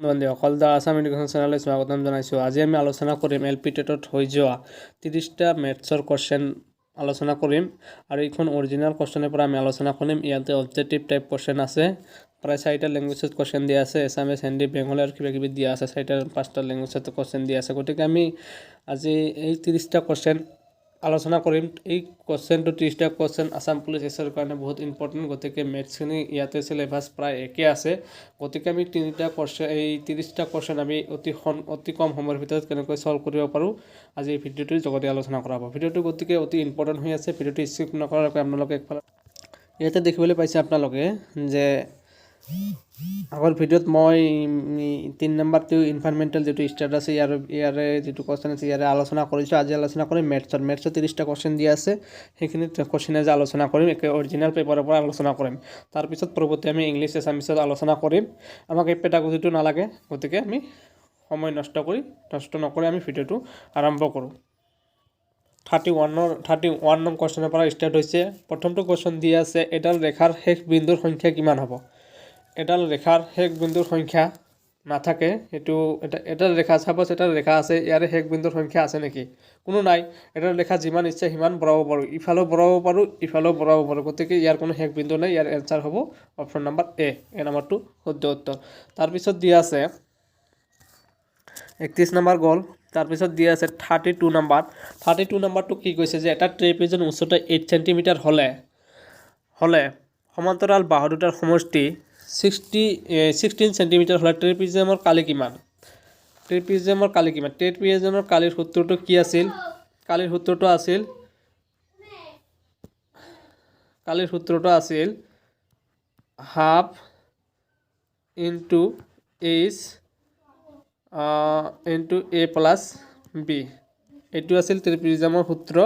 বন্ধুসকল দা আসাম এডুকেশ্যন চেনেললৈ স্বাগতম জনাইছোঁ। আজি আমি আলোচনা কৰিম এলপি টেটত হৈ যোৱা 30টা মেথছৰ কোৱেশ্চন আলোচনা কৰিম আৰু এইখন অৰিজিনেল কোৱেশ্চনৰ পৰা আমি আলোচনা কৰিম। ইয়াতে অবজেক্টিভ টাইপ কোৱেশ্চন আছে, প্ৰায় 4টা লেংগুৱেজত কোৱেশ্চন দিয়া আছে, এছামিছ, হিন্দী, বেংগলী আৰু কিবা কিবি দিয়া আছে, 4টা 5টা লেংগুৱেজত কোৱেশ্চন দিয়া আছে। গতিকে আমি আজি এই 30টা কোৱেশ্চন আলোচনা কৰিম। এই কোৱেশ্চনটো 30টা কোৱেশ্চন আসাম পুলিচ এছৰ কাৰণে বহুত ইম্পৰ্টেণ্ট। গতিকে মেথছখিনি ইয়াতে চিলেবাছ প্ৰায় একে আছে। গতিকে আমি 30টা কোৱেশ্চন আমি অতি কম সময়ৰ ভিতৰত কেনেকৈ সলভ কৰিব পাৰোঁ আজি এই ভিডিঅ'টোৰ যোগেদি আলোচনা কৰা হ'ব। ভিডিঅ'টো গতিকে অতি ইম্পৰ্টেণ্ট হৈ আছে। ভিডিঅ'টো স্কিপ নকৰাকৈ আপোনালোকে একফালে ইয়াতে দেখিবলৈ পাইছে আপোনালোকে যে আগৰ ভিডিঅ'ত মই 3 নম্বৰটো ইনভাইৰনমেণ্টেল যিটো ষ্টাৰ্ট আছে ইয়াৰে যিটো কোৱেশ্চন আছে ইয়াৰে আলোচনা কৰিছোঁ। আজি আলোচনা কৰিম মেথছৰ 30টা কোৱেশ্চন দিয়া আছে, সেইখিনি কোৱেশ্চন আজি আলোচনা কৰিম। একে অৰিজিনেল পেপাৰৰ পৰা আলোচনা কৰিম। তাৰপিছত পৰৱৰ্তী আমি ইংলিছ এছামিছত আলোচনা কৰিম। আমাক এই পেডাগজিটো নালাগে, গতিকে আমি সময় নষ্ট নকৰি আমি ভিডিঅ'টো আৰম্ভ কৰোঁ। 31 নং কোৱেশ্চনৰ পৰা ষ্টাৰ্ট হৈছে। প্ৰথমটো কোৱেশ্চন দিয়া আছে, এডাল ৰেখাৰ শেষ বিন্দুৰ সংখ্যা কিমান হ'ব? এডাল ৰেখাৰ শেষ বিন্দুৰ সংখ্যা নাথাকে। এইটো এডাল ৰেখা, চাপ'জ এটা ৰেখা আছে, ইয়াৰে শেষ বিন্দুৰ সংখ্যা আছে নেকি? কোনো নাই। এডাল ৰেখা যিমান ইচ্ছা সিমান বঢ়াব পাৰোঁ, ইফালেও বঢ়াব পাৰোঁ, ইফালেও বঢ়াব পাৰোঁ। গতিকে ইয়াৰ কোনো শেষ বিন্দু নাই। ইয়াৰ এনচাৰ হ'ব অপশ্যন নম্বৰ এ নম্বৰটো শুদ্ধ উত্তৰ। তাৰপিছত দিয়া আছে 31 নম্বৰ গ'ল। তাৰপিছত দিয়া আছে 32 নম্বৰ। 32 নম্বৰটো কি কৈছে যে এটা ট্ৰেপিজৰ উচ্চতা 8 চেণ্টিমিটাৰ হ'লে সমান্তৰাল বাহু দুটাৰ সমষ্টি 16 চেণ্টিমিটাৰ হ'লে ট্ৰেপিজিয়ামৰ কালি কিমান? ট্ৰেপিজিয়ামৰ কালিৰ সূত্ৰটো কি আছিল? কালিৰ সূত্ৰটো আছিল half into H into a plus b. এইটো আছিল ট্ৰেপিজিয়ামৰ সূত্ৰ।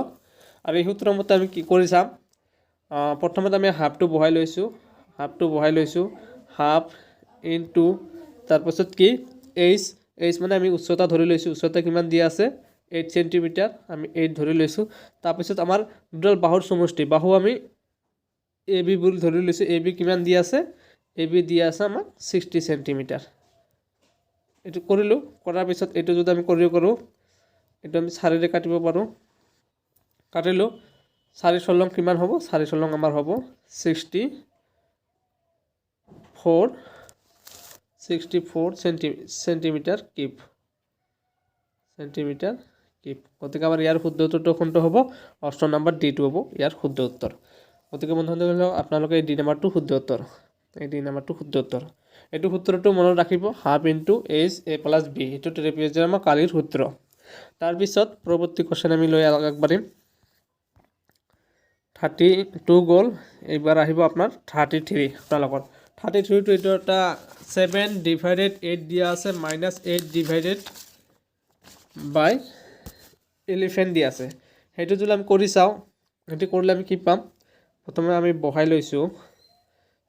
আৰু এই সূত্ৰ মতে আমি কি কৰি চাম? প্ৰথমতে আমি হাফটো বহাই লৈছোঁ, হাফ ইনটু তাৰপাছত কি এইচ মানে আমি উচ্চতা ধৰি লৈছোঁ। উচ্চতা কিমান দিয়া আছে? 8 চেণ্টিমিটাৰ, আমি 8 ধৰি লৈছোঁ। তাৰপিছত আমাৰ দুডাল বাহুৰ সমষ্টি, বাহু আমি এ বি বুলি ধৰি লৈছোঁ। এ বি কিমান দিয়া আছে? এ বি দিয়া আছে আমাক 60 চেণ্টিমিটাৰ। এইটো কৰিলোঁ। কৰাৰ পিছত এইটো যদি আমি কৰোঁ, এইটো আমি 4ৰে কাটিব পাৰোঁ। কাটিলোঁ। 4 ছলং কিমান হ'ব? 4 ছলং আমাৰ হ'ব 64 চেণ্টিমিটাৰ কিউব। গতিকে আমাৰ ইয়াৰ শুদ্ধ উত্তৰটো কোনটো হ'ব? অপশ্যন নম্বৰ ডিটো হ'ব ইয়াৰ শুদ্ধ উত্তৰ। গতিকে বন্ধুসকল আপোনালোকে এই ডি নম্বৰটো শুদ্ধ উত্তৰ। এইটো সূত্ৰটো মনত ৰাখিব, half into h a plus b. এইটো ট্ৰেপিজিয়ামৰ কালিৰ সূত্ৰ। তাৰপিছত পৰৱৰ্তী কোৱেশ্চন আমি লৈ আগবাঢ়িম। 32 গ'ল। এইবাৰ আহিব আপোনাৰ 33 আপোনালোকৰ। 33টো এইটো এটা 7/8 দিয়া আছে, -8/11 দিয়া আছে। সেইটো যদি আমি কৰি চাওঁ, সেইটো কৰিলে আমি কি পাম? প্ৰথমে আমি বহাই লৈছোঁ,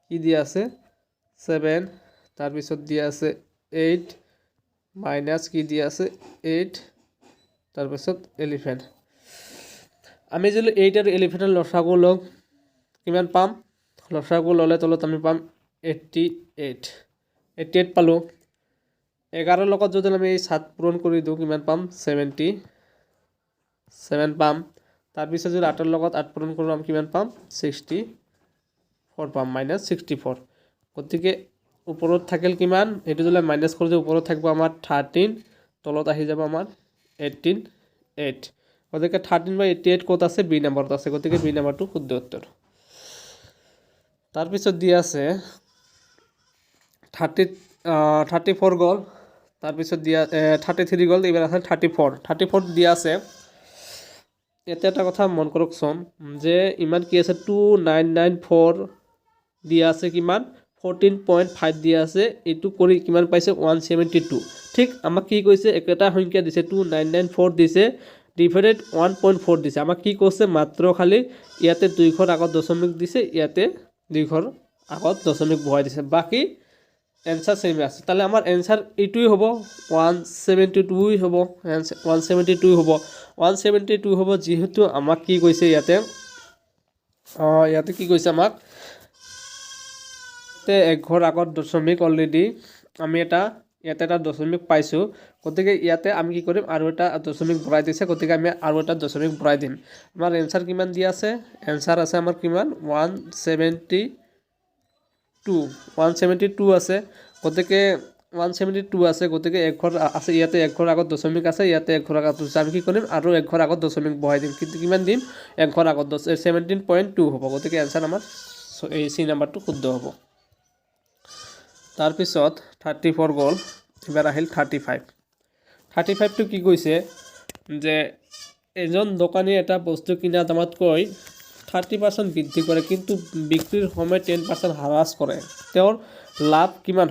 কি দিয়া আছে? 7, তাৰপিছত দিয়া আছে 8 মাইনাছ কি দিয়া আছে? 8, তাৰপিছত 11। আমি যদি 8 আৰু 11ৰ লসাগু লওঁ কিমান পাম? লসাগু ল'লে তলত আমি পাম 88 পালোঁ। 11ৰ লগত যদি আমি 7 পূৰণ কৰি দিওঁ কিমান পাম? 77 পাম। তাৰপিছত যদি 8ৰ লগত 8 পূৰণ কৰোঁ আমি কিমান পাম? 64 পাম, -64। গতিকে ওপৰত থাকিল কিমান? এইটো যদি মাইনাছ কৰি দিওঁ ওপৰত থাকিব আমাৰ 13, তলত আহি যাব আমাৰ 8। গতিকে 13/88 ক'ত আছে? বি নম্বৰত আছে। গতিকে বি নম্বৰটো শুদ্ধ উত্তৰ। তাৰপিছত দিয়া আছে 34 গ'ল। তাৰপিছত দিয়া 33 গ'ল। এইবাৰ আছে 34 দিয়া আছে। ইয়াতে এটা কথা মন কৰকচোন যে ইমান কি আছে? 2994 দিয়া আছে, কিমান? 14.5 দিয়া আছে। এইটো কৰি কিমান পাইছে? 172। ঠিক আমাক কি কৈছে? একেটা সংখ্যা দিছে, 2994 দিছে, ডিভাইডেড 1.4 দিছে। আমাক কি কৈছে? মাত্ৰ খালি ইয়াতে 2ঘৰ আগত দশমিক দিছে, ইয়াতে 2ঘৰ আগত দশমিক বহাই দিছে। বাকী এনচাৰ চেম আছে। তাহলে আমাৰ এনচাৰ এইটোৱে হ'ব, 172 হ'ব। 172 হ'ব যিহেতু আমাক কি কৈছে ইয়াতে কি কৈছে আমাক? এক ঘৰ আগত দশমিক অলৰেডি আমি এটা ইয়াতে এটা দশমিক পাইছোঁ, গতিকে ইয়াতে আমি কি কৰিম আৰু এটা দশমিক ভৰাই দিছে, গতিকে আমি আৰু এটা দশমিক ভৰাই দিম। আমাৰ এনচাৰ কিমান দিয়া আছে? এনচাৰ আছে আমাৰ কিমান? 172 আছে, গতিকে 172 আছে, গতিকে এক ঘৰ আছে, ইয়াতে এক ঘৰ আগত দশমিক আছে, ইয়াতে এক ঘৰ আগত আছে, আমি কি কৰিম আৰু এক ঘৰ আগত দশমিক বহাই দিম। কিন্তু কিমান দিম? এক ঘৰ আগত 17.2 হ'ব, গতিকে এনচাৰ আমাৰ এই চি নাম্বাৰটো শুদ্ধ হ'ব। তাৰপিছত 34 গ'ল, এবাৰ আহিল 35টো কি কৈছে যে এজন দোকানী এটা বস্তু কিনা দামতকৈ 30% বৃদ্ধি কৰে কিন্তু বিক্ৰীৰ সময়ত 10% হ্ৰাস কৰে, তেওঁৰ লাভ কিমান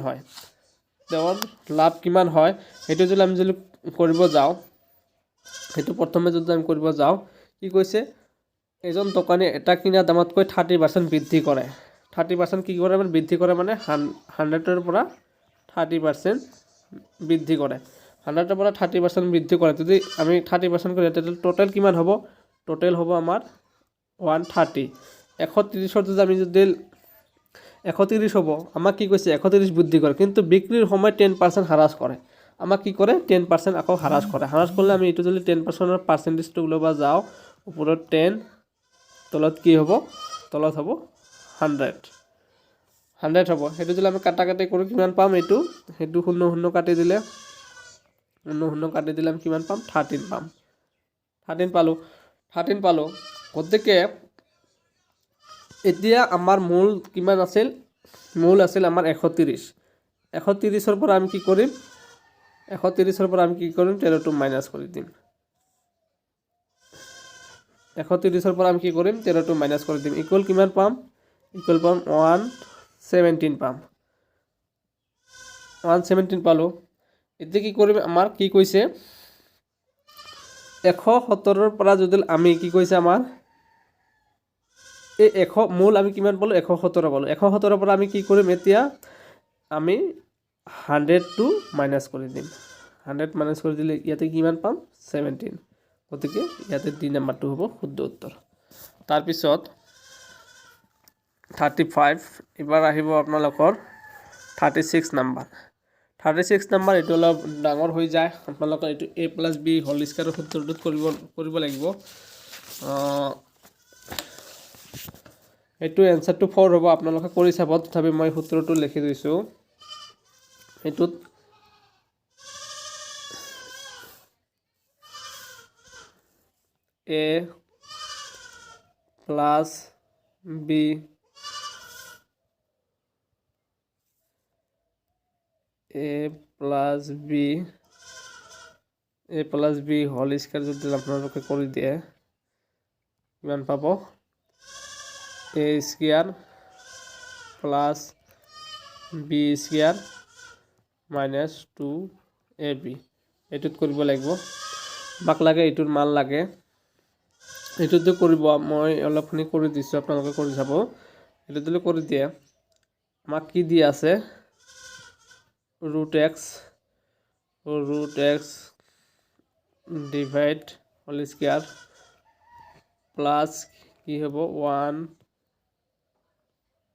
হয়? সেইটো যদি আমি কৰিব যাওঁ, সেইটো প্ৰথমে যদি আমি কৰিব যাওঁ, কি কৈছে? এজন দোকানীয়ে এটা কিনা দামতকৈ 30% বৃদ্ধি কৰে। 30% কি কৰে? বৃদ্ধি কৰে মানে 100ৰ পৰা 30% বৃদ্ধি কৰে। 100ৰ পৰা 30% বৃদ্ধি কৰে। যদি আমি 30% কৰি তেতিয়া টোটেল কিমান হ'ব? টোটেল হ'ব আমাৰ 130। 130ৰ যদি 130 হ'ব, আমাক কি কৈছে? 130 বৃদ্ধি কৰে কিন্তু বিক্ৰীৰ সময়ত 10% হ্ৰাস কৰে। আমাক কি কৰে? 10% আকৌ হ্ৰাস কৰে। হ্ৰাস কৰিলে আমি এইটো যদি 10%ৰ পাৰ্চেণ্টেজটো ওলাব যাওঁ, ওপৰত 10, তলত কি হ'ব? তলত হ'ব 100 হ'ব। সেইটো যদি আমি কাটাকাটি কৰোঁ কিমান পাম? সেইটো 0 কাটি দিলে আমি কিমান পাম? 13 পাম। 13 পালোঁ। গতিকে এতিয়া আমাৰ মূল কিমান আছিল? মূল আছিল আমাৰ 130। 130ৰ পৰা আমি কি কৰিম? 13টো মাইনাছ কৰি দিম। 130ৰ পৰা আমি কি কৰিম? 13টো মাইনাছ কৰি দিম। ইকুৱেল কিমান পাম? ইকুৱেল পাম 117 পাম। 117 পালোঁ। এতিয়া কি কৰিম? আমাৰ কি কৈছে? 170ৰ পৰা যদি আমি কি কৈছে আমাৰ এই 100 মূল আমি কিমান পালোঁ? 170 পালোঁ। 170ৰ পৰা আমি কি কৰিম? এতিয়া আমি 100টো মাইনাছ কৰি দিম। 100 মাইনাছ কৰি দিলে ইয়াতে কিমান পাম? 17। গতিকে ইয়াতে ডি নাম্বাৰটো হ'ব শুদ্ধ উত্তৰ। তাৰপিছত 35, এবাৰ আহিব আপোনালোকৰ 36 নাম্বাৰ। 36 নাম্বাৰ এইটো অলপ ডাঙৰ হৈ যায়। আপোনালোকে এইটো a+b² সূত্ৰটোত কৰিব লাগিব। এইটো এনচাৰটো 4 হ'ব, আপোনালোকে কৰি চাব। তথাপি মই সূত্ৰটো লিখি দিছোঁ। এইটোত a প্লাছ b যদি আপোনালোকে কৰি দিয়ে কিমান পাব? a² plus b² minus 2ab। এইটোত কৰিব লাগিব। আমাক লাগে এইটোৰ মান লাগে। এইটোতো কৰিব, মই অলপখিনি কৰি দিছোঁ, আপোনালোকে কৰি চাব। এইটো যদি কৰি দিয়ে আমাক কি দি আছে? √x ডিভাইড (² প্লাছ কি হ'ব?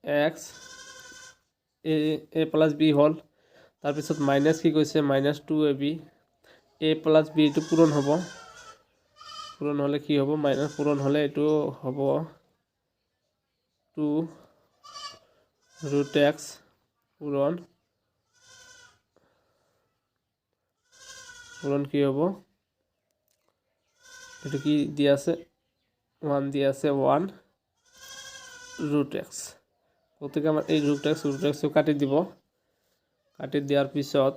1x a প্লাছ b হ'ল। তাৰপিছত মাইনাছ কি কৈছে? Minus 2ab। a plus b এইটো পূৰণ হ'ব। পূৰণ হ'লে কি হ'ব? পূৰণ হ'লে এইটো হ'ব 2√x পূৰণ কি হ'ব? এইটো কি দি আছে? 1 দি আছে, 1√x। গতিকে আমাৰ এই √x কাটি দিব। কাটি দিয়াৰ পিছত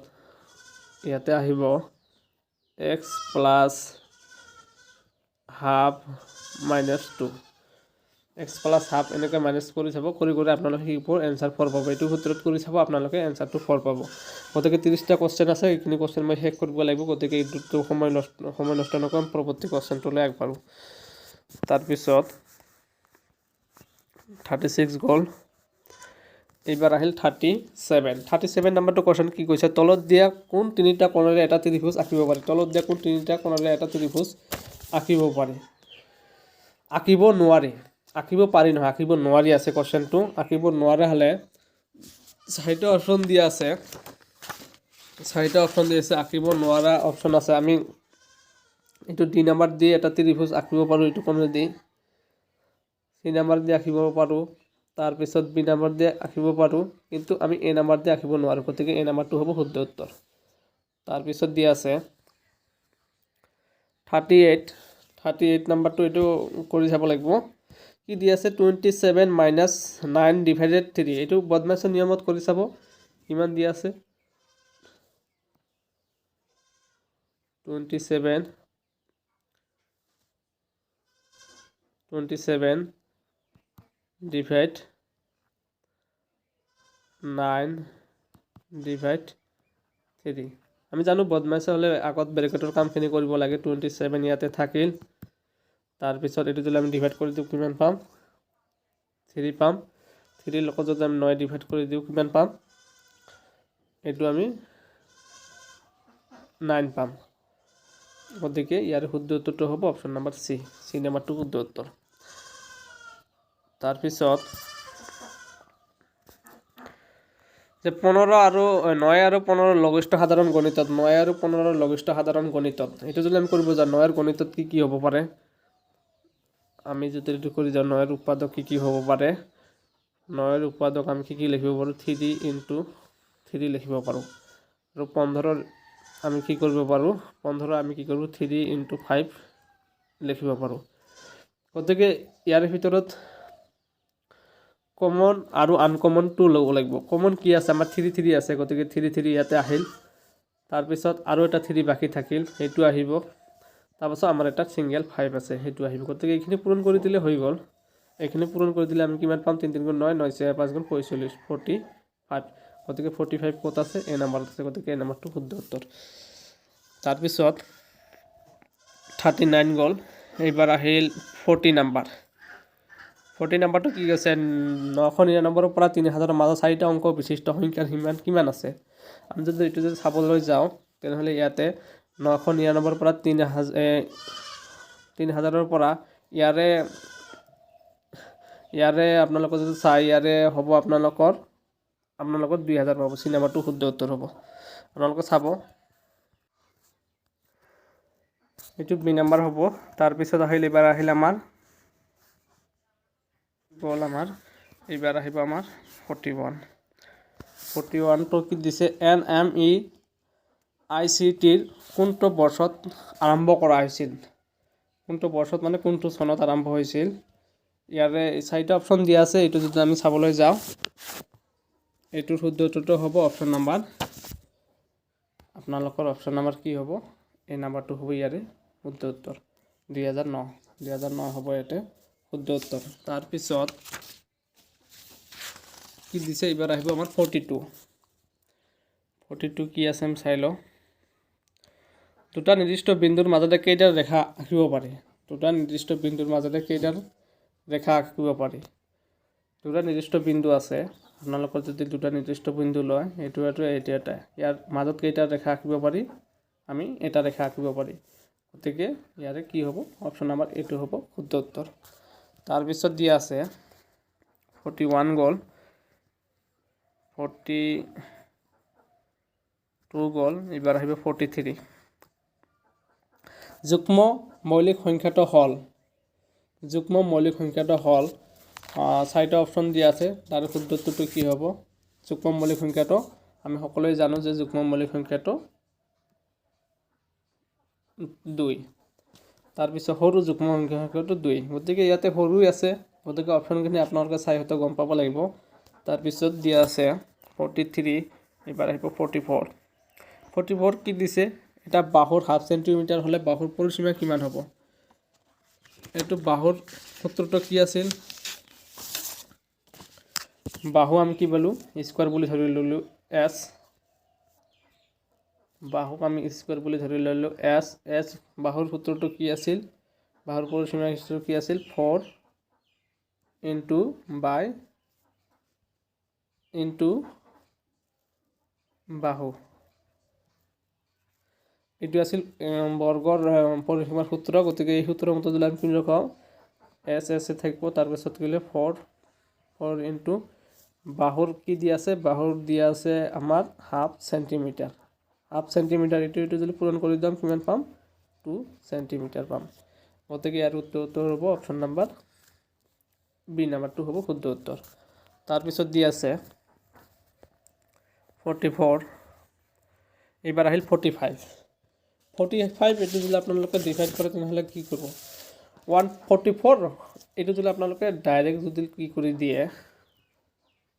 ইয়াতে আহিব x plus half minus 2। x plus half এনেকৈ মাইনাছ কৰি চাব। কৰি আপোনালোকে কি পাব? এনচাৰ 4 পাব। এইটো সূত্ৰত কৰি চাব, আপোনালোকে এনচাৰটো 4 পাব। গতিকে 30টা কুৱেশ্যন আছে, এইখিনি কুৱেশ্যন মই শেষ কৰিব লাগিব। গতিকে এইটো সময় নষ্ট নকৰিম, পৰৱৰ্তী কুৱেশ্যনটোলৈ আগবাঢ়োঁ। তাৰপিছত 36 গ'ল, এইবাৰ আহিল 37 নম্বৰটো কুৱেশ্যন কি কৈছে? তলত দিয়া কোন তিনিটা কোণেৰে এটা ত্ৰিভুজ আঁকিব পাৰি? তলত দিয়া কোন তিনিটা কোণেৰে এটা ত্ৰিভুজ আঁকিব পাৰি? আঁকিব নোৱাৰি। আঁকিব পাৰি নহয়, আঁকিব নোৱাৰি আছে কুৱেশ্যনটো। আঁকিব নোৱাৰা হ'লে 4টা অপশ্যন দিয়া আছে। চাৰিটা অপশ্যন দি আছে, আঁকিব নোৱাৰা অপশ্যন আছে। আমি এইটো ডি নাম্বাৰ দি এটা ত্ৰিভুজ আঁকিব পাৰোঁ, এইটো কোণেদি চি নাম্বাৰ দি আঁকিব পাৰোঁ, তাৰপিছত বি নাম্বাৰ দি আঁকিব পাৰোঁ, কিন্তু আমি এ নাম্বাৰ দি আঁকিব নোৱাৰোঁ, গতিকে এ নাম্বাৰটো হ'ব শুদ্ধ উত্তৰ। তাৰপিছত দিয়া আছে 38 নাম্বাৰটো এইটো কৰি চাব লাগিব। কি দি আছে 27 - 9 / 3, এইটো বদমাছৰ নিয়মত কৰি চাব কিমান দিয়া আছে। 27 / 9 / 3। আমি জানো বদমাছ হ'লে আগত ব্ৰেকেটৰ কামখিনি কৰিব লাগে। 27 ইয়াতে থাকিল, তাৰপিছত এইটো যদি আমি ডিভাইড কৰি দিওঁ কিমান পাম 3 পাম। 3 লগত যদি আমি 9 ডিভাইড কৰি দিওঁ কিমান পাম, এইটো আমি 9 পাম। গতিকে ইয়াৰ শুদ্ধ উত্তৰটো হ'ব অপশ্যন নাম্বাৰ চি নাম্বাৰটো শুদ্ধ উত্তৰ। তাৰপিছত যে 9 আৰু 15 লঘিষ্ঠ সাধাৰণ গণিতত, 9 আৰু 15 লঘিষ্ঠ সাধাৰণ গণিতত এইটো যদি আমি কৰিব যাওঁ 9 গণিতত কি হ'ব পাৰে, আমি যদি এইটো কৰি যাওঁ 9 উৎপাদক কি হ'ব পাৰে। 9 উৎপাদক আমি কি লিখিব পাৰোঁ 3 × 3 লিখিব পাৰোঁ। আৰু 15 আমি কি কৰিব পাৰোঁ 15 আমি কি কৰোঁ 3 × 5 লিখিব পাৰোঁ। গতিকে ইয়াৰ ভিতৰত কমন আৰু আনকমনটো ল'ব লাগিব। কমন কি আছে আমাৰ 3 আছে, গতিকে 3 ইয়াতে আহিল। তাৰপিছত আৰু এটা 3 বাকী থাকিল, সেইটো আহিব। তাৰপাছত আমাৰ এটা ছিংগল 5 আছে, সেইটো আহিব। গতিকে এইখিনি পূৰণ কৰি দিলে হৈ গ'ল। এইখিনি পূৰণ কৰি দিলে আমি কিমান পাম 3 × 9 = 9, 9 × 5 = 45, 45। গতিকে 45 ক'ত আছে এ নাম্বাৰত আছে, গতিকে এ নাম্বাৰটো শুদ্ধ উত্তৰ। তাৰপিছত 39 গ'ল, এইবাৰ আহিল 40 নাম্বাৰ। 40 নাম্বাৰটো কি আছে 999 পৰা 3000 মাজত 4টা অংক বিশিষ্ট সংখ্যাৰ সিমান কিমান আছে। আমি যদি এইটো যদি চাবলৈ যাওঁ তেনেহ'লে ইয়াতে 999 পৰা 3000 পৰা ইয়াৰে আপোনালোকৰ যদি চাই ইয়াৰে হ'ব আপোনালোকৰ 2000 পাব। চি নাম্বাৰটো শুদ্ধ উত্তৰ হ'ব। আপোনালোকে চাব এইটো বি নাম্বাৰ হ'ব। তাৰপিছত এইবাৰ আহিল আমাৰ এইবাৰ আহিব আমাৰ 41টো কি দিছে NMEICTৰ কোনটো বৰ্ষত আৰম্ভ কৰা হৈছিল। কোনটো বৰ্ষত মানে কোনটো চনত আৰম্ভ হৈছিল। ইয়াৰে 4টা অপশ্যন দিয়া আছে, এইটো যদি আমি চাবলৈ যাওঁ এইটোৰ শুদ্ধ উত্তৰটো হ'ব অপশ্যন নাম্বাৰ, আপোনালোকৰ অপশ্যন নাম্বাৰ কি হ'ব এই নাম্বাৰটো হ'ব ইয়াৰে শুদ্ধ উত্তৰ 2009 হ'ব ইয়াতে শুদ্ধ উত্তৰ। তাৰপিছত কি দিছে এইবাৰ আহিব আমাৰ 42 কি আছে আমি চাই লওঁ। দুটা নিৰ্দিষ্ট বিন্দুৰ মাজতে কেইডাল ৰেখা আঁকিব পাৰি। দুটা নিৰ্দিষ্ট বিন্দুৰ মাজতে কেইডাল ৰেখা আঁকিব পাৰি। দুটা নিৰ্দিষ্ট বিন্দু আছে, আপোনালোকৰ যদি দুটা নিৰ্দিষ্ট বিন্দু লয় এইটো এটা ইয়াৰ মাজত কেইটা ৰেখা আঁকিব পাৰি, আমি এটা ৰেখা আঁকিব পাৰি। গতিকে ইয়াৰে কি হ'ব অপশ্যন নাম্বাৰ এইটো হ'ব শুদ্ধ উত্তৰ। তাৰপিছত দিয়া আছে 41 গ'ল, 42 গ'ল, এইবাৰ আহিব 43। যুগ্ম মৌলিক সংখ্যাটো হ'ল 4টা অপশ্যন দিয়া আছে, তাৰ শুদ্ধ উত্তৰটো কি হ'ব। যুগ্ম মৌলিক সংখ্যাটো আমি সকলোৱে জানো যে যুগ্ম মৌলিক সংখ্যাটো 2। তাৰপিছত সৰু যুগ্ম সংখ্যাটো 2, গতিকে ইয়াতে সৰু আছে, গতিকে অপশ্যনখিনি আপোনালোকে চাই হয়তো গম পাব লাগিব। তাৰপিছত দিয়া আছে 43, এইবাৰ আহিব 44 কি দিছে এটা বাহুৰ ½ চেণ্টিমিটাৰ হ'লে বাহুৰ পৰিসীমা কিমান হ'ব। এইটো বাহুৰ সূত্ৰটো কি আছিল, বাহু আমি কি পালোঁ স্কোৱাৰ বুলি ধৰি ল'লোঁ S, বাহুক আমি স্কোৱাৰ বুলি ধৰি ল'লোঁ S বাহুৰ সূত্ৰটো কি আছিল, বাহুৰ পৰিসীমা সূত্ৰটো কি আছিল 4 ইনটু বাহু। এইটো আছিল বৰ্গৰ পৰিসীমাৰ সূত্ৰ, গতিকে এই সূত্ৰৰ মতে যদি আমি কি লিখাওঁ S থাকিব, তাৰপিছত কিলে 4 ইনটু বাহুৰ কি দিয়া আছে, বাহুৰ দিয়া আছে আমাৰ ½ চেণ্টিমিটাৰ। হাফ সেন্টিমিটাৰ এইটো যদি পূৰণ কৰি দিম কিমান পাম 2 সেন্টিমিটাৰ পাম গতিকে ইয়াৰ উত্তৰ হ'ব অপশ্যন নাম্বাৰ বি নাম্বাৰটো হ'ব শুদ্ধ উত্তৰ তাৰপিছত দি আছে 44 এইবাৰ আহিল 45 এইটো যদি আপোনালোকে ডিভাইড কৰে তেনেহ'লে কি কৰিব 144 এইটো যদি আপোনালোকে ডাইৰেক্ট যদি কি কৰি দিয়ে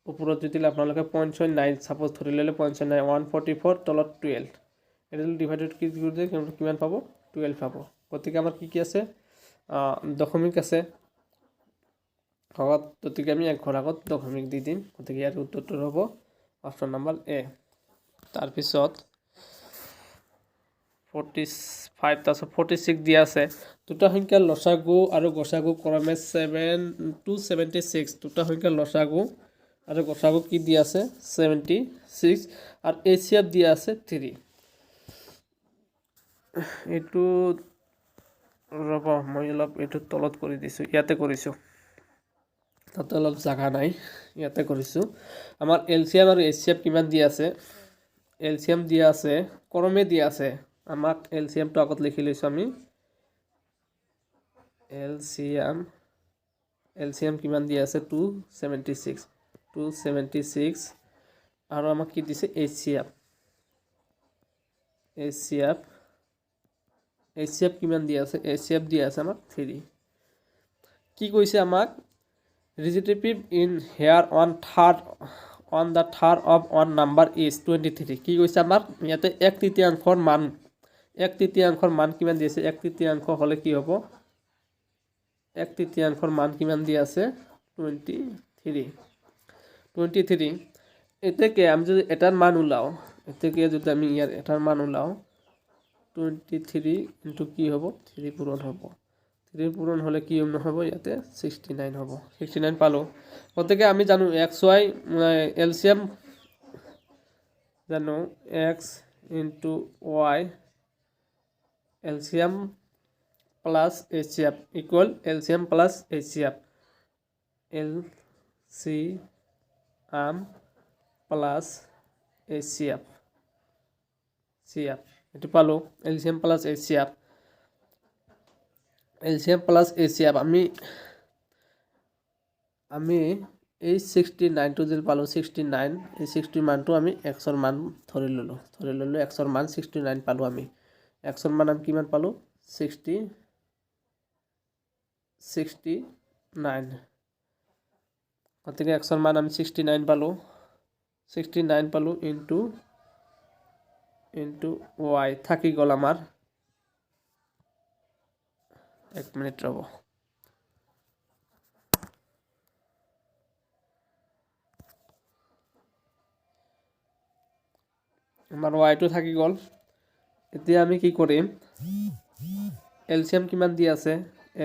ওপৰত যদি আপোনালোকে 0.9 সাপোজ ধৰি ললে 0.9 144 তলত 12 এটা যদি ডিভাইডেড কি কৰি দিয়ে কিমান পাব 12 পাব গতিকে আমাৰ কি আছে দশমিক আছে গতিকে আমি এক ঘৰ আগত দশমিক দি দিম গতিকে ইয়াৰ উত্তৰটো হ'ব অপশ্যন নম্বৰ এ তাৰপিছত 45 তাৰপিছত 46 দিয়া আছে দুটা সংখ্যাৰ লসাগু আৰু গসাগু ক্ৰমে 7 দুটা সংখ্যাৰ লসাগু আৰু গসাগু কি দিয়া আছে 76 আৰু এচিএফ দিয়া আছে 3 এইটো ৰব মই অলপ এইটো তলত কৰি দিছো ইয়াতে কৰিছো তাতে অলপ জাগা নাই ইয়াতে কৰিছো আমাৰ এলসিএম আৰু এচিএফ কিমান দিয়া আছে এলসিএম দিয়া আছে ক্ৰমে দিয়া আছে আমাক এলসিএম টো আগত লিখি লৈছো আমি এলসিএম কিমান দিয়া আছে 276 আৰু আমাক কি দিছে এচিএফ কিমান দিয়া আছে এচিএফ দিয়া আছে আমাক 3 কি কৈছে আমাক relative in hair on the third of one number is 23 কি কৈছে আমাক ইয়াতে এক তৃতীয়াংশৰ মান কিমান দিছে এক তৃতীয়াংশ হলে কি হ'ব এক তৃতীয়াংশৰ মান কিমান দিয়া আছে 23 এতেকে আমি যদি এটাৰ মান উলাও এতেকে যদি আমি ইয়াৰ এটাৰ মান উলাও 23 ইনটু কি হ'ব 3 পূৰণ হ'ব 3 পূৰণ হলে কি হ'ব ইয়াতে 69 হ'ব 69 পালো গতিকে আমি জানো xy এলসিএম জানো x into y LCM plus HCF equal LCM plus HCF LCM plus HCF এটো পালো LCM plus HCF আমি এই 69 টো যদি পালো 69 এই 60 মানটো আমি x ৰ মান ধৰি ললো x ৰ মান 69 পালো আমি x ৰ মান আমি কিমান পালো 69 গতিকে x ৰ মান আমি 69 পালো ইনটু y থাকি গল আমাৰ 1 মিনিট ৰব আমাৰ y টো থাকি গল এতিয়া আমি কি কৰিম এলসিএম কিমান দিয়া আছে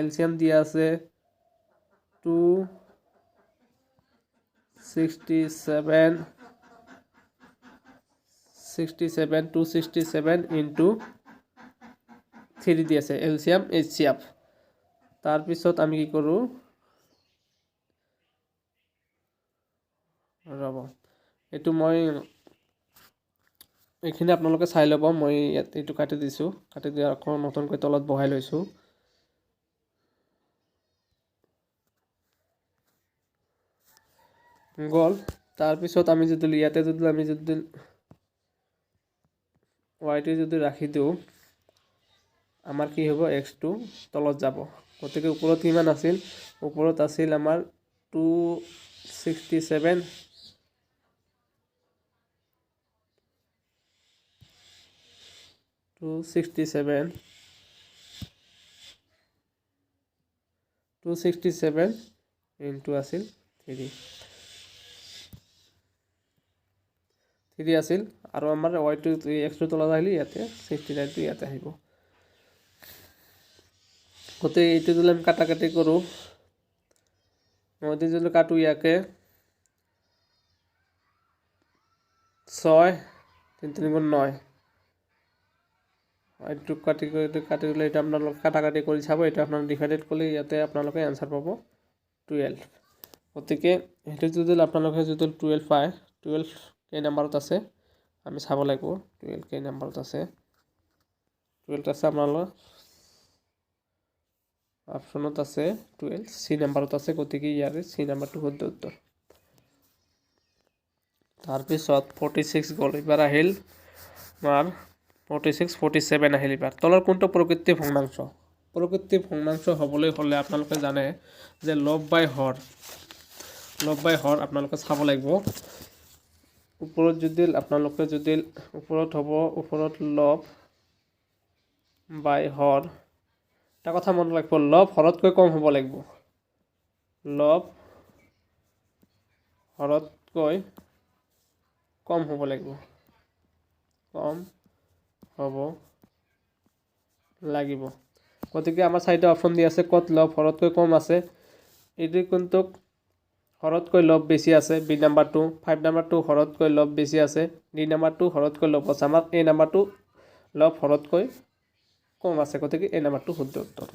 এলসিএম দিয়া আছে 267 ইনটু 3 দি আছে এলসিএম এইচসিএফ তাৰ পিছত আমি কি কৰো ৰব এটো মই এইখিনি আপোনালোকে চাই লব মই এইটো কাটি দিছো কাটি দিয়া আকৌ নতুনকৈ তলত বহাই লৈছো গল তাৰ পিছত আমি যদি ইয়াতে যদি y টো যদি ৰাখি দিও আমাৰ কি হ'ব x টো তলত যাব গতিকে ওপৰত কিমান আছিল ওপৰত আছিল আমাৰ 267 ইনটু আছিল 3 আছিল আৰু আমাৰ y টো x টো তলত আহিলে ইয়াতে 69 টো ইয়াতে আহিব গতে এইটো যদি আমি কাটাকাটি কৰো মই যদি কাটো ইয়াকে 6 3 3 গুণ 9 এইটো কাটি দিলে এটা আপোনালোকে কাটাকাটি কৰি চাব এটা আপোনালোকে ডিভাইডেড কৰিলে ইয়াতে আপোনালোকে आंसर পাব 12 গতিকে এটো যদি আপোনালোকে যদি 12 পায় 12 এই নম্বৰত আছে আমি চাব লাগিব 12 কেই নম্বৰত আছে 12 আছে আপোনালোকৰ অপশ্যনত আছে 12 সি নম্বৰত আছে গতিকে ইয়াৰে সি নম্বৰটো শুদ্ধ উত্তৰ তাৰপিছত 46 গ'ল এবাৰ আহিল আমাৰ 46 47 আহিল এবাৰ তলৰ কোনটো প্ৰকৃতিৰ ভগ্নাংশ হ'বলৈ হ'লে আপোনালোকে জানে যে লব বাই হৰ আপোনালোকে চাব লাগিব ওপৰত যদি আপোনালোকে যদি ওপৰত হ'ব ওপৰত লব বাই হৰ এটা কথা মনত ৰাখিব লব হৰতকৈ কম হ'ব লাগিব লব হৰতকৈ কম হ'ব লাগিব গতিকে আমাৰ চাৰিটা অপশ্যন দি আছে ক'ত লব হৰতকৈ কম আছে এইটো কোনটো হৰতকৈ লব বেছি আছে বি নাম্বাৰটো 5 নাম্বাৰটো হৰতকৈ লব বেছি আছে ডি নাম্বাৰটো হৰতকৈ লব আছে আমাৰ এ নাম্বাৰটো লব হৰতকৈ কম আছে গতিকে এই নাম্বাৰটো শুদ্ধ উত্তৰ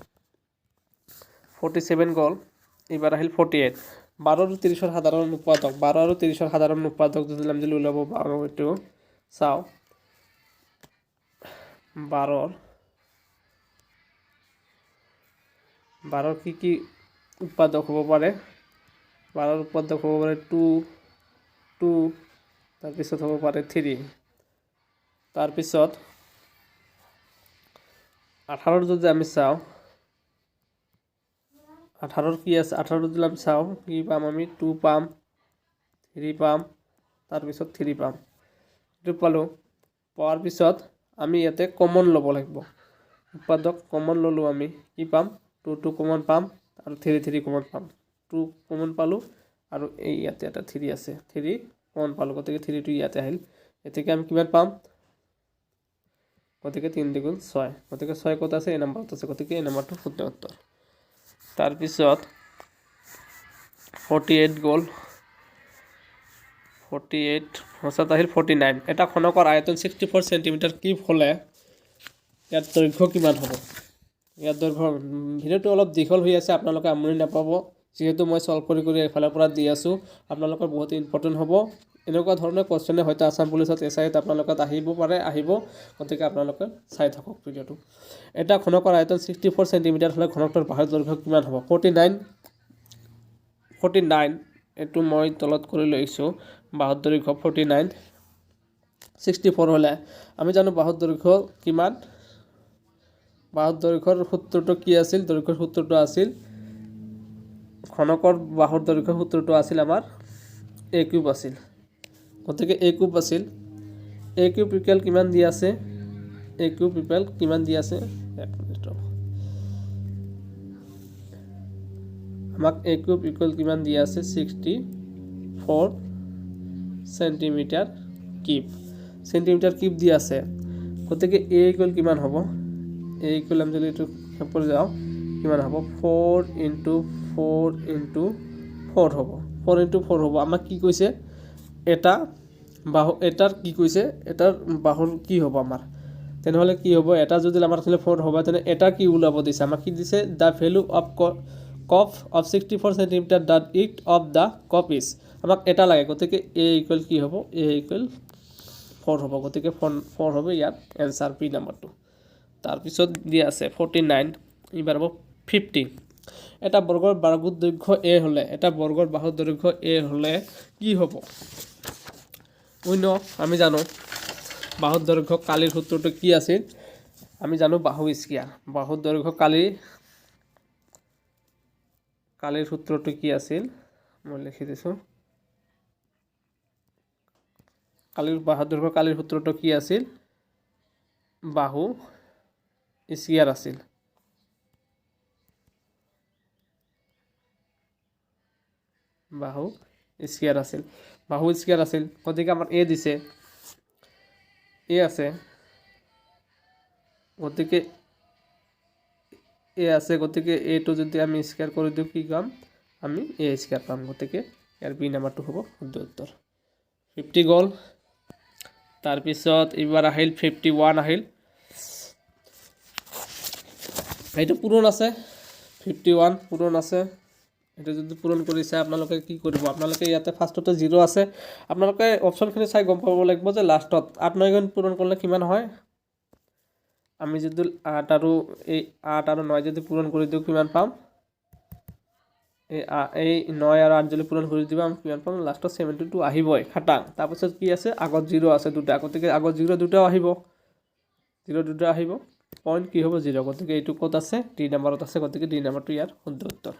47 গ'ল এবাৰ আহিল 48 12 আৰু 30 ৰ সাধাৰণ অনুপাতক 12 আৰু 30 ৰ সাধাৰণ অনুপাতক যদি আমি উলাব পাৰো এটো চাও 12 কি উৎপাদক হ'ব পাৰে 12 উৎপাদক হ'ব পাৰে 2 তাৰপিছত হ'ব পাৰে 3 তাৰপিছত 18 যদি আমি চাও 18 কি আছে 18 যদি আমি চাও কি পাম আমি 2 পাম 3 পাম তাৰপিছত 3 পাম এটো পালো পাৱাৰ পিছত আমি ইয়াতে কমন ল'ব লাগিব উৎপাদক কমন ললো আমি কি পাম 2 কমন পাম আৰু 3 কমন পাম 2 কমন পালো আৰু এই ইয়াতে এটা 3 আছে 3 কমন পালো গতিকে 3 টো ইয়াতে আহিল এতিকে আমি কিমান পাম গতিকে 3 দ্বিগুণ 6 গতিকে 6 কত আছে এই নম্বৰত আছে গতিকে এই নম্বৰটো শুদ্ধ উত্তৰ তাৰপিছত 48 গ'ল 48 হসাত আহিল 49 এটা খনকৰ আয়তন 64 সেন্টিমিটাৰ কিউব হলে ইয়াৰ দৈৰ্ঘ্য কিমান হ'ব ইয়াৰ দৈৰ্ঘ্য ভিডিওটো অলপ দীঘল হৈ আছে আপোনালোকে আমনি নাপাব যেহেতু মই সলভ কৰি এফালৰ পৰা দি আছো আপোনালোকৰ বহুত ইম্পৰ্টেন্ট হ'ব এনেকুৱা ধৰণৰ কোৱেশ্চনে হয়তো আসাম পুলিচত এছআইত আপোনালোকক আহিব গতিকে আপোনালোকে চাই থাকক ভিডিওটো এটা ঘনকৰ আয়তন 64 সেন্টিমিটাৰ হলে ঘনকটোৰ বাহুৰ দৈৰ্ঘ্য কিমান হ'ব 49 এটো মই তলত কৰি লৈছো বাহুৰ দৈৰ্ঘ্য 49 64 হলে আমি জানো বাহুৰ দৈৰ্ঘ্য কিমান বাহুৰ দৈৰ্ঘ্যৰ সূত্ৰটো কি আছিল দৈৰ্ঘ্যৰ সূত্ৰটো আছিল ঘনকৰ বাহুৰ দৈৰ্ঘ্যৰ সূত্ৰটো আছিল আমাৰ a কিউব আছিল গতিকে a কিউব আছিল a কিউব ইকুৱেল কিমান দি আছে a কিউব ইকুৱেল কিমান দি আছে এক মিনিট আমাক a কিউব ইকুৱেল কিমান দি আছে 64 সেন্টিমিটাৰ কিউব দি আছে গতিকে a ইকুৱেল কিমান হ'ব a ইকুৱেল আমি যদি এটো হেপৰ যাও কিমান হ'ব 4 * 4 হ'ব 4 * 4 হ'ব আমাক কি কৈছে এটা বাহু এটাৰ কি কৈছে এটাৰ বাহুৰ কি হ'ব আমাৰ তেনেহলে কি হ'ব এটা যদি আমাৰ 4 হ'ব তেনে এটা কি উলাব দিছে আমাক কি দিছে দা value of cough of 64 centimetre that it of the cough is আমাক এটা লাগে গতিকে a ইকুৱেল কি হ'ব a ইকুৱেল 4 হ'ব গতিকে 4 হ'ব ইয়াৰ आंसर পি নম্বৰটো তাৰ পিছত দি আছে 49 এবাৰ হ'ব 50 এটা বৰ্গৰ বাহুৰ দৈৰ্ঘ্য a হলে এটা বৰ্গৰ বাহুৰ দৈৰ্ঘ্য a হলে কি হ'ব আমি জানো বাহুৰ দৈৰ্ঘ্য কালিৰ সূত্ৰটো কি আছিল আমি জানো বাহু স্কয়াৰ বাহুৰ দৈৰ্ঘ্য কালিৰ সূত্ৰটো কি আছিল মই লিখি দিছো বাহুৰ দৈৰ্ঘ্য কালিৰ সূত্ৰটো কি আছিল বাহু স্কয়াৰ আছিল বাহু স্কয়াৰ আছিল গতিকে আমাৰ a দিছে a আছে গতিকে a টো যদি আমি স্কয়াৰ কৰি দিও কি পাম আমি a স্কয়াৰ পাম গতিকে ইয়াৰ b নাম্বাৰটো হ'ব শুদ্ধ উত্তৰ 50 গ'ল তাৰ পিছত এবাৰ আহিল 51 আহিল এইটো পূৰণ আছে 51 পূৰণ আছে এইটো যদি পূৰণ কৰিছে আপোনালোকে কি কৰিব, আপোনালোকে ইয়াতে ফাৰ্ষ্টতে 0 আছে, আপোনালোকে অপশ্যনখিনি চাই গম পাব লাগিব যে লাষ্টত 8 9 গুণ পূৰণ কৰিলে কিমান হয়। আমি যদি 8 আৰু 9 যদি পূৰণ কৰি দিওঁ কিমান পাম, এই 9 আৰু 8 যদি পূৰণ কৰি দিওঁ আমি কিমান পাম, লাষ্টত 72 আহিবই খাটাং। তাৰপিছত কি আছে, আগত 0 আছে দুটা, গতিকে আগত 0 দুটাও আহিব, 0 দুটা আহিব, পইণ্ট কি হ'ব 0, গতিকে এইটো ক'ত আছে, ডি নম্বৰত আছে, গতিকে ডি নম্বৰটো ইয়াৰ শুদ্ধ উত্তৰ।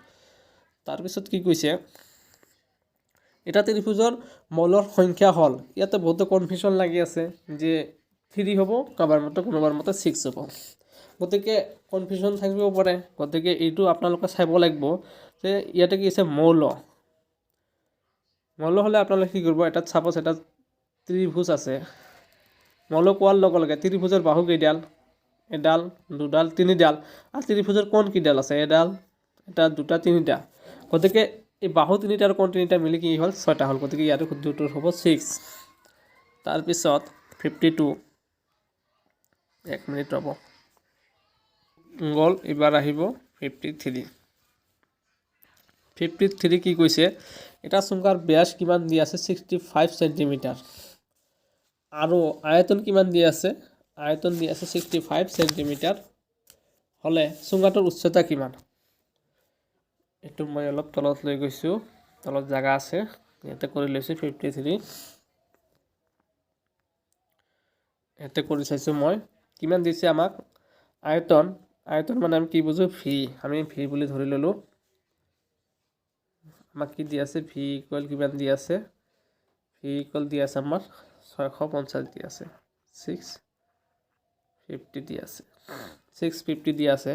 তাৰপিছত কি কৈছে, এটা ত্ৰিভুজৰ মৌলৰ সংখ্যা হ'ল, ইয়াতে বহুতো কনফিউশ্যন লাগি আছে যে 3 হ'ব, কোনোবাৰ মতে 6 হ'ব, গতিকে কনফিউশ্যন থাকিব পাৰে। গতিকে এইটো আপোনালোকে চাব লাগিব যে ইয়াতে কি আছে, মৌল হ'লে আপোনালোকে কি কৰিব, এটাত চাপ'জ এটা ত্ৰিভুজ আছে, মৌল কোৱাৰ লগে লগে ত্ৰিভুজৰ বাহু কেইডাল, এডাল, দুডাল, তিনিডাল, আৰু ত্ৰিভুজৰ কোণ কেইডাল আছে, এডাল, এটা, দুটা, তিনিটা, গতিকে এই বাহু তিনিটা আৰু কোণ তিনিটা মিলি কি হ'ল, 6টা হ'ল, গতিকে ইয়াতে শুদ্ধ উত্তৰ হ'ব 6। তাৰপিছত 52, 1 মিনিট ৰ'ব, গ'ল, এইবাৰ আহিব 53। 53 কি কৈছে, এটা চুঙাৰ ব্যাস কিমান দি আছে, 65 চেণ্টিমিটাৰ, আৰু আয়তন কিমান দি আছে, আয়তন দি আছে 65 চেণ্টিমিটাৰ হ'লে চুঙাটোৰ উচ্চতা কিমান। এইটো মই অলপ তলত লৈ গৈছোঁ, তলত জাগা আছে, ইয়াতে কৰি লৈছোঁ 53, ইয়াতে কৰি চাইছোঁ মই, কিমান দিছে আমাক, আয়তন মানে আমি কি বুজো, আমি ভি বুলি ধৰি ল'লোঁ, আমাক কি দি আছে, ভি ইকুৱেল কিমান দি আছে, ভি ইকুৱেল দি আছে আমাৰ 650 দি আছে, 650 দি আছে, 650 দি আছে,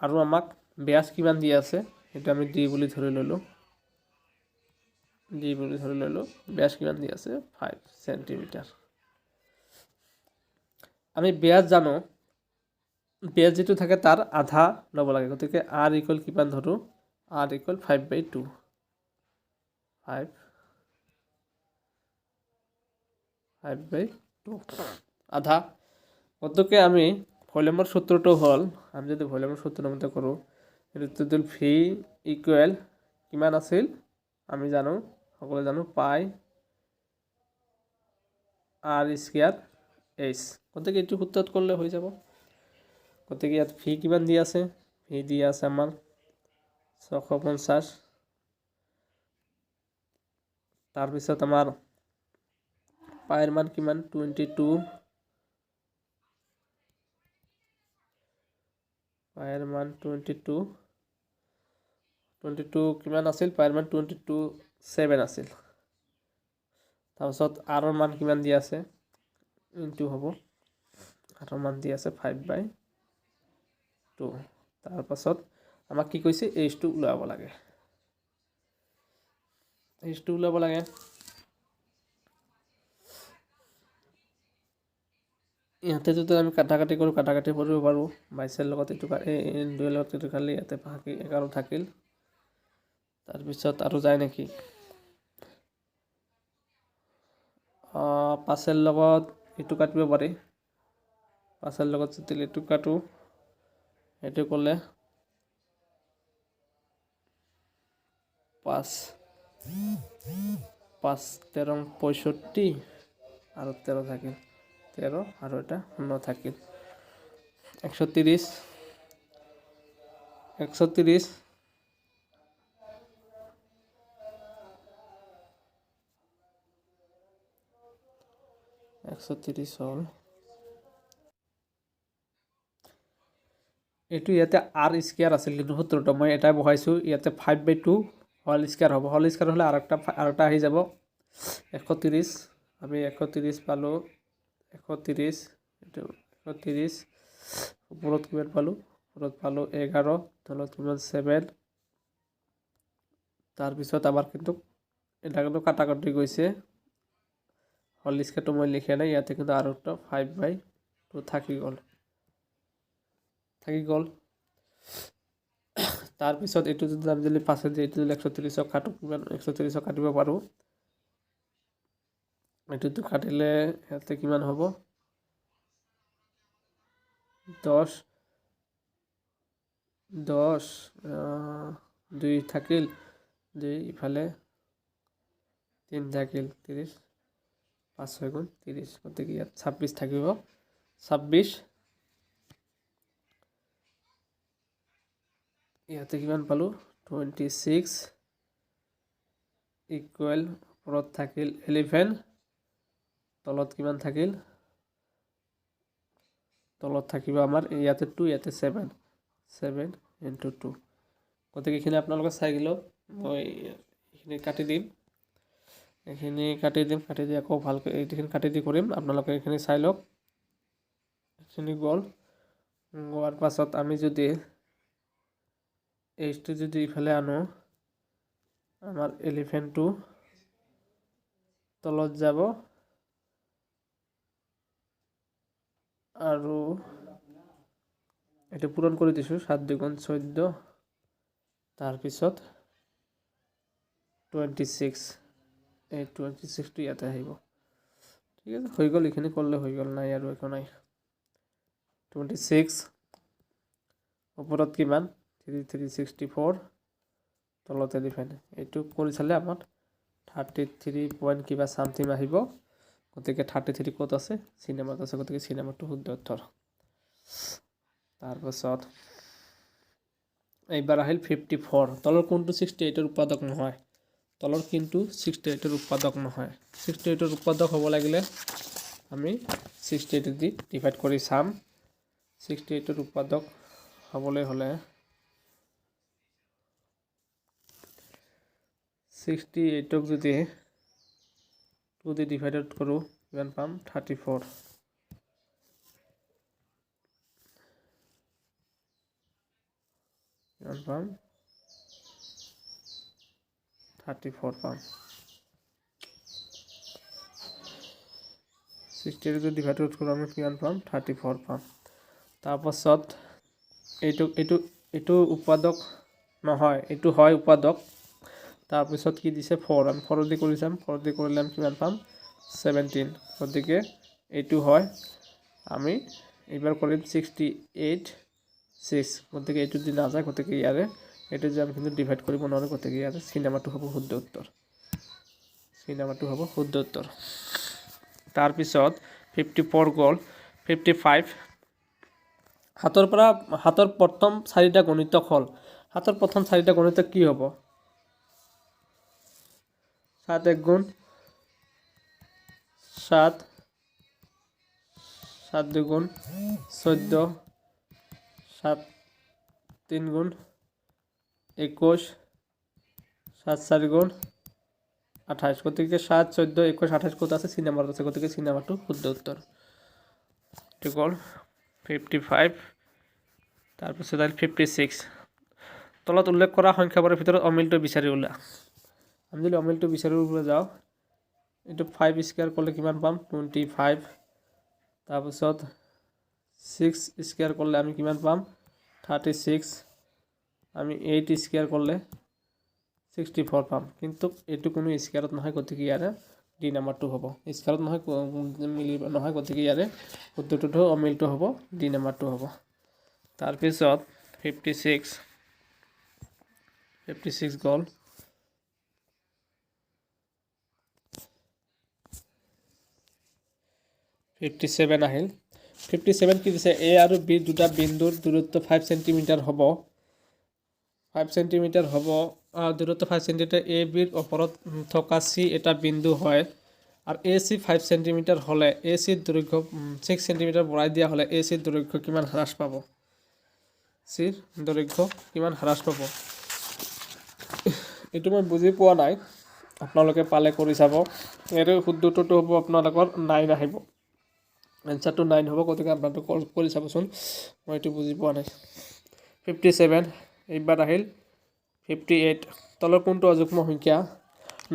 আৰু আমাক ব্যাস কিমান দি আছে, সেইটো আমি ডি বুলি ধৰি ল'লোঁ, ব্যাস কিমান দি আছে, 5 চেণ্টিমিটাৰ। আমি ব্যাস জানো, ব্যাস যিটো থাকে তাৰ আধা ল'ব লাগে, গতিকে আৰ ইকুৱেল কিমান ধৰোঁ, আৰ ইকুৱেল 5/2, 5/2 আধা, গতিকে আমি ভলিউমৰ সূত্ৰটো হ'ল, আমি যদি ভলিউমৰ সূত্ৰ মতে কৰোঁ, এইটো ভি ইকুৱেল কিমান আছিল, আমি জানো, সকলোৱে জানো, পাই আৰ স্কুৱেৰ এইচ, গতিকে এইটো সূত্ৰত কৰিলে হৈ যাব। গতিকে ইয়াত ভি কিমান দি আছে, ভি দি আছে আমাৰ 650, তাৰপিছত আমাৰ পাইৰ মান কিমান, 22, পাইৰ মান 22 কিমান আছিল, পাইৰ মান 22.7 আছিল। তাৰপিছত আৰৰ মান কিমান দি আছে, ইনটু হ'ব, আৰৰ মান দি আছে 5/2, তাৰপাছত আমাক কি কৈছে, এইচটো ওলাব লাগে, ইয়াতে যদি আমি কাটাকাটি কৰোঁ, কাটাকাটি কৰিব পাৰোঁ, 22ৰ লগত এইটো, 2ৰ লগত এইটো খালি, ইয়াতে 11 থাকিল, তাৰপিছত আৰু যায় নেকি, 5ৰ লগত এইটো কাটিব পাৰি, 5ৰ লগত যদি এইটো কাটো, সেইটো কৰিলে 5 13 65 আৰু 13 থাকিল, 13 আৰু এটা 9 থাকিল, 130, 130 হ'ল, এইটো ইয়াতে আৰ স্কুৱেৰ আছিল, কিন্তু সূত্ৰটো মই এটাই বহাইছোঁ, ইয়াতে 5/2 হোল স্কুৱেৰ হ'ব, হোল স্কুৱেৰ হ'লে আৰু এটা আহি যাব, 130, আমি 130 পালোঁ, 130, এইটো 130, ওপৰত কিমান পালোঁ, 11, তলত কিমান 7, তাৰপিছত আমাৰ কিন্তু এটা কিন্তু কাটাকাটি গৈছে, হোল স্কুৱেৰটো মই লিখা নাই, ইয়াতে কিন্তু আৰু এটা 5/2 থাকি গ'ল, তাৰপিছত এইটো যদি আমি যদি 5 এইটো যদি 130 কাটো, কিমান 130 কাটিব পাৰোঁ, এইটোতো কাটিলে ইয়াতে কিমান হ'ব, 10 2 থাকিল 2 ইফালে 3 থাকিল 30 5 6 গুণ 30 গতিকে ইয়াত 26 থাকিব 26 ইয়াতে কিমান পালো 26 ইকুৱেল ওপৰত থাকিল 11 তলত কিমান থাকিল তলত থাকিব আমাৰ ইয়াতে 2 ইয়াতে 7 into 2 গতিকে এখানে আপোনালোকে চাই গেল মই এখানে কাটি দিম এখানে কাটি দি আকৌ ভালকৈ এইখিনি কাটি দি কৰিম আপোনালোকে এখানে চাই লওক এখানে গোৱাৰ পাছত আমি যদি এইটো যদি ইফালে আনো আমাৰ 11 টো তলত যাব আৰু এটা পূৰণ কৰি দিছো 7 দুগুণ 14 তাৰ পিছত 26 এই 26 টো ইয়াতে আহিব ঠিক আছে হৈ গল এখানে করলে হৈ গল নাই আৰু একো নাই 26 ওপৰত কিমান 3364 তলতে লিখেন এইটো কৰি চালে আমাৰ 33 পয়েন্ট কিবা সামথিং আহিব গতিকে 33 কত আছে সিনেমাত আছে গতিকে সিনেমাটো শুদ্ধ উত্তৰ তাৰপাছত এইবাৰ আহিল 54 তলৰ কোনটো 68 এৰ উৎপাদক নহয় তলৰ কিন্তু 68 এৰ উৎপাদক নহয় 68 এৰ উৎপাদক হ'ব লাগিলে আমি 68 দি ডিভাইড কৰি চাম 68 এর উৎপাদক হ'বলৈ হলে 68 ক যদি 2 দি ডিভাইডেড কৰো কিমান পাম 34 কিমান পাম 34 পাম 68 যদি ডিভাইডেড কৰো আমি কিমান পাম 34 পাম তাৰপাছত এইটো উৎপাদক নহয় এইটো হয় উৎপাদক তাৰপিছত কি দিছে 4 আমি 4 দি কৰি যাম 4 দি কৰিলে আমি কিমান পাম 17 গতিকে এইটো হয় আমি এবাৰ কৰিম 68 6 গতিকে এইটো দি না যায় গতিকে ইয়াৰে এইটো যে আমি কিন্তু ডিভাইড কৰিব নোৱাৰো গতিকে ইয়াৰে সিনেমাটো হ'ব শুদ্ধ উত্তৰ সিনেমাটো হ'ব শুদ্ধ উত্তৰ তাৰপিছত 54 গল 55 হাতৰ প্ৰথম চাৰিটা গণিতক হল হাতৰ প্ৰথম চাৰিটা গণিতক কি হ'ব 7 1 গুণ 7 7 2 গুণ 14 7 3 গুণ 21 7 4 গুণ 28 গতিকে 7 14 21 28 কত আছে সিনেমাত আছে গতিকে সিনেমাটো শুদ্ধ উত্তৰ ঠিক হল 55 তাৰপিছত আহিল 56 তলত উল্লেখ কৰা সংখ্যাবোৰৰ ভিতৰত অমিলটো বিচাৰি উলিয়া আমি যদি অমিলটো বিচাৰিব যাও এটো 5 স্কয়াৰ কৰলে কিমান পাম 25 তাৰপিছত 6 স্কয়াৰ কৰলে আমি কিমান পাম 36 আমি 8 স্কয়াৰ কৰলে 64 পাম কিন্তু এটো কোনো স্কয়াৰত নহয় গতিকে ইয়াৰে ডি নাম্বাৰটো হ'ব স্কয়াৰত নহয় মিলিব নহয় গতিকে ইয়াৰে উত্তৰটো অমিলটো হ'ব ডি নাম্বাৰটো হ'ব তাৰপিছত 56 গল 57 আহিল 57 কি দিছে a আৰু b দুটা বিন্দুৰ দূৰত্ব 5 সেমি হ'ব 5 সেমি হ'ব দূৰত্ব 5 সেমি a b ৰ ওপৰত থকা c এটা বিন্দু হয় আৰু ac 5 সেমি হলে ac ৰ দৈৰ্ঘ্য 6 সেমি বঢ়াই দিয়া হলে ac ৰ দৈৰ্ঘ্য কিমান হ্ৰাস পাব c ৰ দৈৰ্ঘ্য কিমান হ্ৰাস পাব এটো মই বুজি পোৱা নাই আপোনালোকে পালে কৰি চাব এৰ শুদ্ধ উত্তৰটো হ'ব আপোনালোকৰ 9 আহিব आंसर तो 9 होबो গতিকে আপোনাটো কল কৰি চাবচোন মই এটো বুজি পোৱা নাই 57 এইবাৰ আহিল 58 তলৰ কোনটো অযুগ্ম সংখ্যা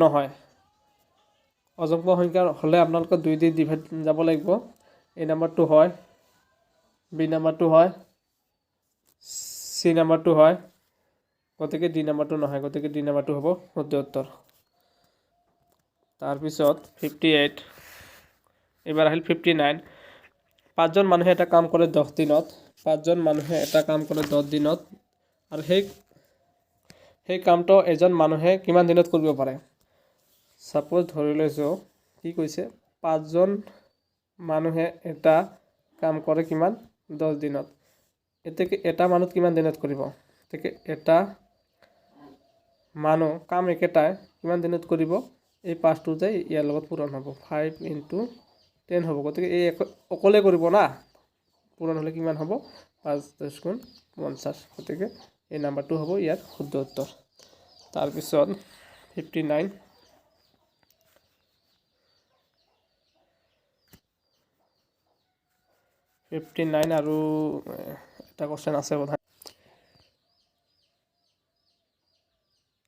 নহয় অযুগ্ম সংখ্যা হলে আপোনালোক 2 দি ডিভাইড যাব লাগিব এই নাম্বাৰটো হয় বি নাম্বাৰটো হয় সি নাম্বাৰটো হয় গতিকে ডি নাম্বাৰটো নহয় গতিকে ডি নাম্বাৰটো হ'ব শুদ্ধ উত্তৰ তাৰ পিছত 58 এবাৰ আহিল 59 পাঁচজন মানুহে এটা কাম কৰে 10 দিনত পাঁচজন মানুহে এটা কাম কৰে 10 দিনত আৰু সেই কামটো এজন মানুহে কিমান দিনত কৰিব পাৰে সাপোজ ধৰি লৈছোঁ কি কৈছে 5জন মানুহে এটা কাম কৰে কিমান 10 দিনত এতেকে এটা মানুহ কিমান দিনত কৰিব এতেকে এটা মানুহ কাম একেটাই কিমান দিনত কৰিব এই 5টো যে ইয়াৰ লগত পূৰণ হ'ব 5 * 10 হ'ব গতিকে এই অকলে কৰিব না পূৰণ হ'লে কিমান হ'ব 5 10 গুণ 50 গতিকে এই নাম্বাৰটো হ'ব ইয়াৰ শুদ্ধ উত্তৰ তাৰ পিছত 59 আৰু এটা কোশ্চেন আছে বোধহয়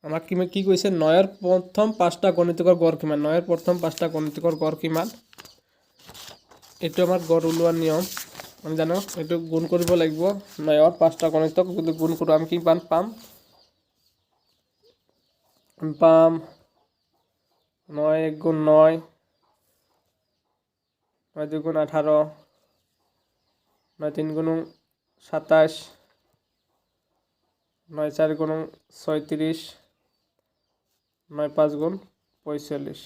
আমাক কি কৈছে 9ৰ প্ৰথম 5টা গণিতকৰ গড় কিমান 9ৰ প্ৰথম 5টা গণিতকৰ গড় কিমান এইটো আমাৰ গড় ওলোৱাৰ নিয়ম আমি জানো এইটো গুণ কৰিব লাগিব 9ৰ 5টা গণিতক যদি গুণ কৰোঁ আমি কিমান পাম 9 * 1 = 9 9 * 2 = 18 9 * 3 = 27 9 * 4 = 36 9 * 5 = 45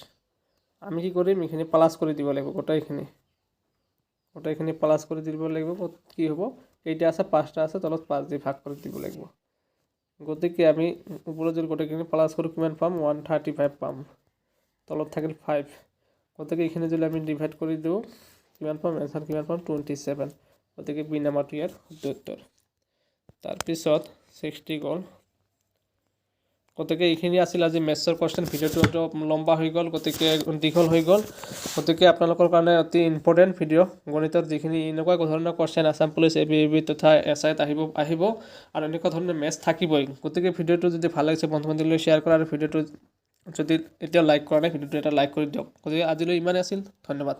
আমি কি কৰিম এইখিনি প্লাস কৰি দিব লাগিব গোটেইখিনি প্লাস কৰি দিব লাগিব কি হ'ব এইটা আছে 5টা আছে তলত 5 দি ভাগ কৰি দিব লাগিব গতিকে আমি ওপৰত যদি গোটেইখিনি প্লাস কৰি কিমান পাম 135 পাম তলত থাকিল 5 গতিকে এইখিনি যদি আমি ডিভাইড কৰি দিও কিমান পাম आंसर কিমান পাম 27 গতিকে বি নাম্বাৰটো ইয়াৰ শুদ্ধ উত্তৰ তাৰ পিছত 60 গ'ল গতিকে এইখিনি আছিল আজি মেথছৰ কোশ্চেন ভিডিওটো লম্বা হৈ গ'ল গতিকে দীঘল হৈ গ'ল গতিকে আপোনালোকৰ কাৰণে অতি ইম্পৰ্টেন্ট ভিডিও গণিতৰ যিখিনি এনেকুৱা ধৰণৰ কোশ্চেন আসাম পুলিচ এবিবি তথা এসআইত আহিব আৰু এনেকুৱা ধৰণৰ মেথছ থাকিবই গতিকে ভিডিওটো যদি ভাল লাগিছে বন্ধু-বান্ধৱীলৈ শ্বেয়াৰ কৰা আৰু ভিডিওটো যদি এতিয়া লাইক কৰা নাই ভিডিওটো এটা লাইক কৰি দিয়ক গতিকে আজিলৈ ইমানেই আছিল ধন্যবাদ